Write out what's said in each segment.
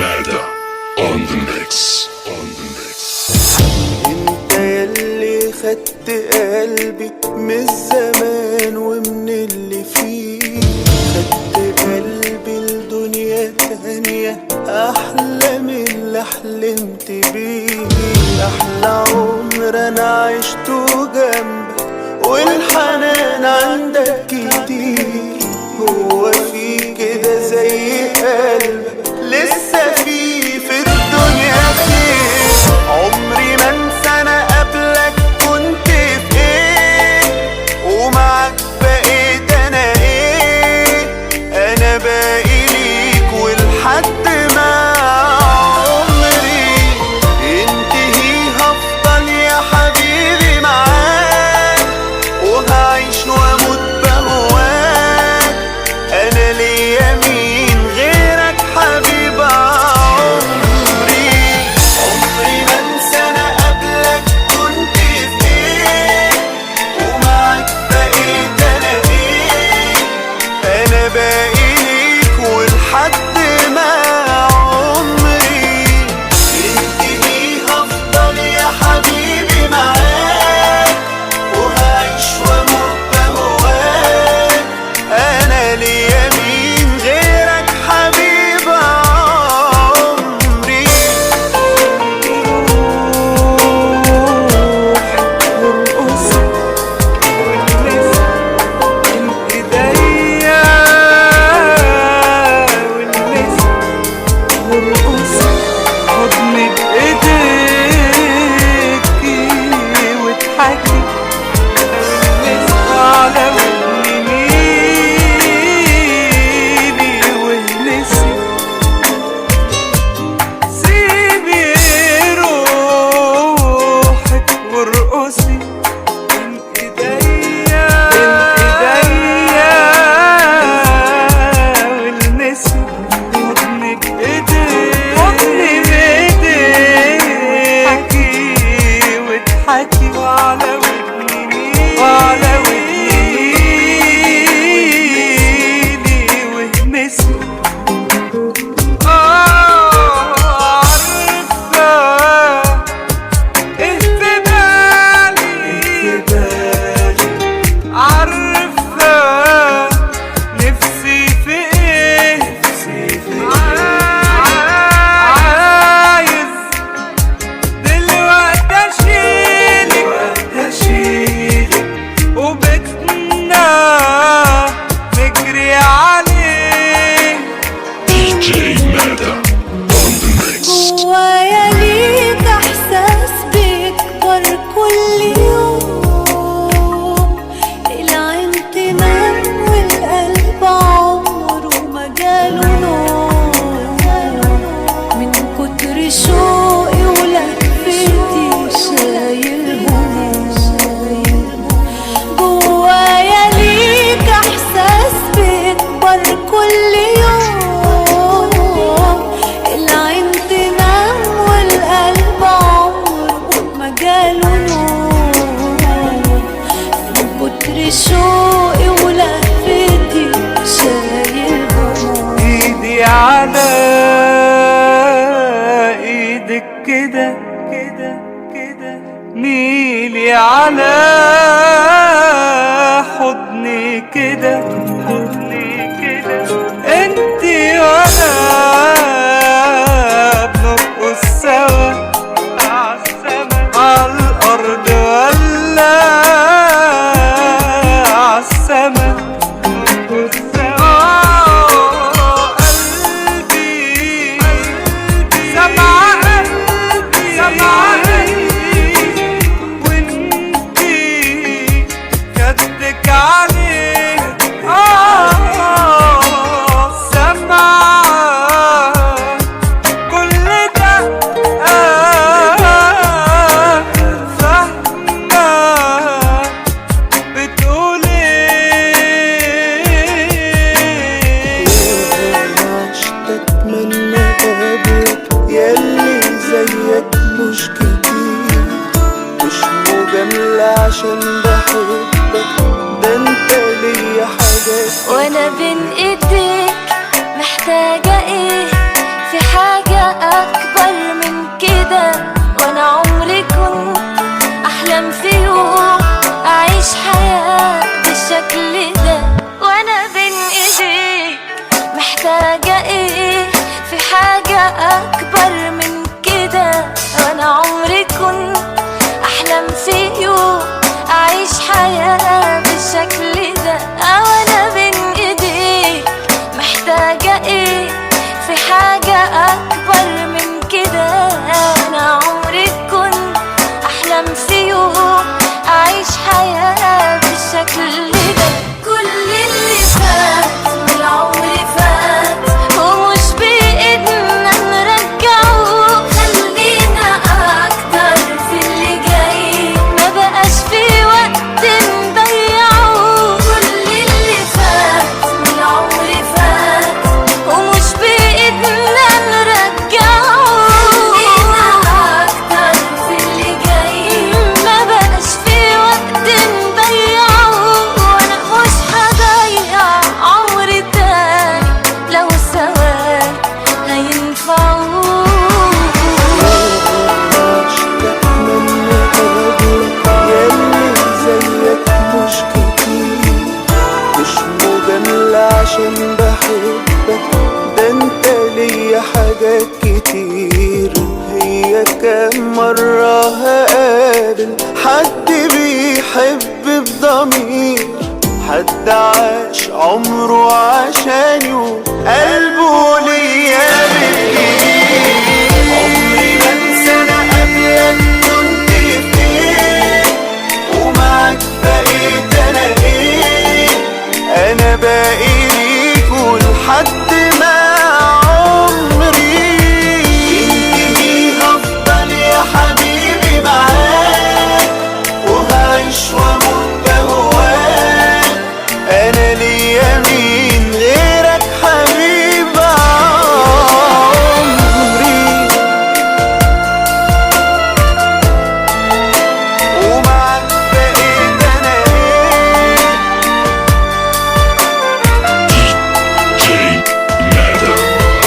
Murder on the mix. انت يلي خدت قلبي من الزمان ومن اللي فيه، خدت قلبي لدنيا تانية احلى من اللي حلمت بيه. احلى عمر انا عشته جنبك والحنان عندك كتير. هو في كده زي قلبك لسه في الدنيا خير. عمري ما انسى انا قبلك كنت في ايه، ومعاك بقيت انا ايه. انا باقي ليك ولحد ما عمري ينتهي هفضل يا حبيبي معاك، وهعيش واموت بهواك. انا ليا مين غيرك حبيب عمري. عمري ما انسى انا قبلك كنت في ايه، ومعاك بقيت انا ايه. انا باقي ليك ولحد ما عمري ينتهي هفضل يا حبيبي معاك، وهعيش واموت بهواك. انا ليا مين غيرك حبيب عمري. ارقص والمس من ايديا والمس، ارقص حضني بايديكي واضحكي والمس على ودني ميلي والمسي. سيبي روحك وارقصي من ايديا والمسي حضني بايديكي واضحكي وعلى ودني ميلي واهمسي. عارفة ايه في بالي، عارفة نفسي في ايه. عايز دلوقتي اشيلك وبيتنا نجري عليه. DJ Murder on the mix. جوايا ليك احساس بيكبر كل يوم، العين تنام والقلب عمره ما جاله نوم. من كتر شوقي ولهفتي شايل هموم. جوايا ليك احساس بيكبر كل يوم، العين تنام والقلب عمره ما جاله نوم. من كتر شوقي ولهفتي شايل هموم. ايدي على ايدك كده ميلي على حضني كده انتي وانا بنرقص سوا عالارض ولا عالسما. قلبي سمع قلبي وانتي خدك عليه. سمع كل ده فاهمة بتقول ايه. عشت اتمنى اقابلك ياللي زيك مش كتير، مش مجاملة عشان بحبك، ده انت ليا حاجات وانا بين ايديك محتاجة ايه، في حاجة أكبر من كده. أنا عمري كنت أحلم في يوم أعيش حياة بالشكل ده. أنا بين إيديك محتاجة إيه؟ في حاجة أكبر من كده. أنا عمري كنت أحلم في يوم أعيش حياة بالشكل ده. كل اللي فات من العمر فات ومش بإيدنا نرجعه. خلينا أكتر في اللي جاي، ما بقاش في وقت نضيعه. كل اللي فات من العمر فات ومش بإيدنا نرجعه. خلينا أكتر في اللي جاي، ما بقاش في وقت نضيعه. وأنا مش هضيع عمري تاني لو ثواني هينفعوا. اشتاق مني قابلك ياللي زيك مش كتير. مش مجاملة عشان بحبك، ده انت ليا حاجات كتير. هي كام مرة هقابل حد بيحب بضمير، حد عاش عمره عشاني وقلبه ليا بكتير. عمري ما انسى انا قبلك كنت فين، ومعاك بقيت انا ايه. انا باقي ليك ولحد ما عمري ينتهي هفضل يا حبيبي معاك، وهعيش واموت بهواك. انا ليا مين غيرك حبيب عمري، ومعاك بقيت انا ايه. DJ Meta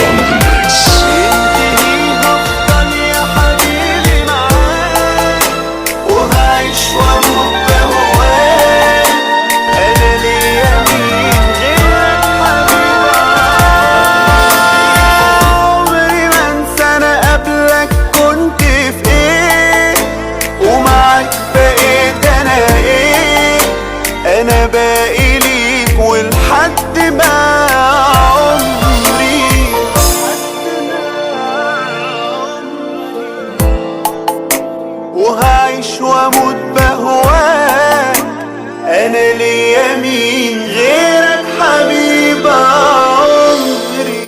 on the mix. ينتهي هفضل يا حبيبي معاك، وهعيش واموت بهواك. انا ليا مين غيرك حبيب عمري. ما انسى انا قبلك كنت في ايه، ومعاك بقيت انا ايه. انا باقي ليك ولحد ما عمري، وهعيش واموت بهواك. انا ليا مين